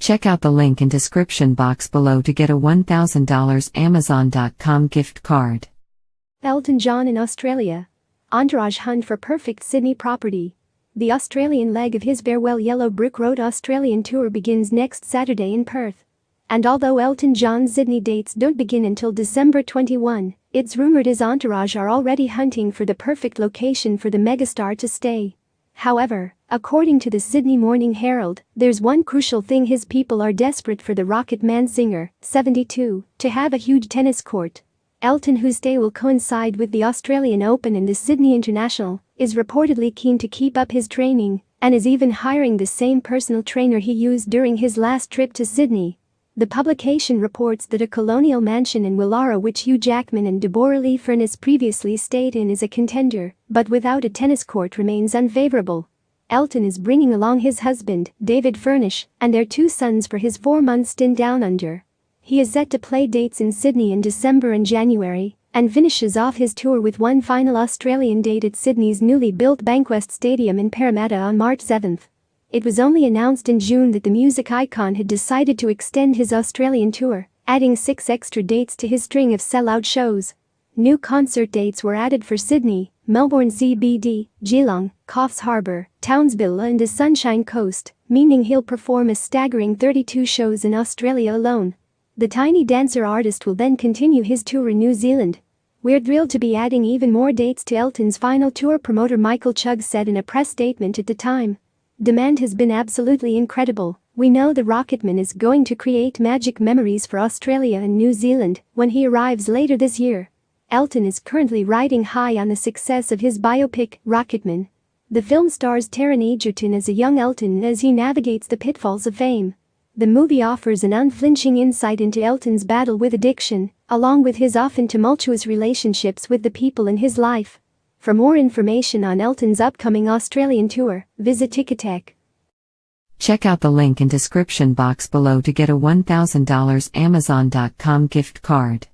Check out the link in description box below to get a $1,000 Amazon.com gift card. Elton John in Australia. Entourage hunt for perfect Sydney property. The Australian leg of his farewell Yellow Brick Road Australian tour begins next Saturday in Perth. And although Elton John's Sydney dates don't begin until December 21, it's rumoured his entourage are already hunting for the perfect location for the megastar to stay. However, according to the Sydney Morning Herald, there's one crucial thing: his people are desperate for the Rocket Man singer, 72, to have a huge tennis court. Elton, whose stay will coincide with the Australian Open and the Sydney International, is reportedly keen to keep up his training and is even hiring the same personal trainer he used during his last trip to Sydney. The publication reports that a colonial mansion in Woollahra, which Hugh Jackman and Deborra-Lee Furness previously stayed in, is a contender, but without a tennis court remains unfavourable. Elton is bringing along his husband, David Furnish, and their 2 sons for his 4-month stint down under. He is set to play dates in Sydney in December and January, and finishes off his tour with one final Australian date at Sydney's newly built Bankwest Stadium in Parramatta on March 7. It was only announced in June that the music icon had decided to extend his Australian tour, adding 6 extra dates to his string of sellout shows. New concert dates were added for Sydney, Melbourne CBD, Geelong, Coffs Harbour, Townsville and the Sunshine Coast, meaning he'll perform a staggering 32 shows in Australia alone. The tiny dancer artist will then continue his tour in New Zealand. "We're thrilled to be adding even more dates to Elton's final tour," promoter Michael Chugg said in a press statement at the time. "Demand has been absolutely incredible. We know the Rocketman is going to create magic memories for Australia and New Zealand when he arrives later this year." Elton is currently riding high on the success of his biopic, Rocketman. The film stars Taron Egerton as a young Elton as he navigates the pitfalls of fame. The movie offers an unflinching insight into Elton's battle with addiction, along with his often tumultuous relationships with the people in his life. For more information on Elton's upcoming Australian tour, visit Ticketek. Check out the link in description box below to get a $1,000 Amazon.com gift card.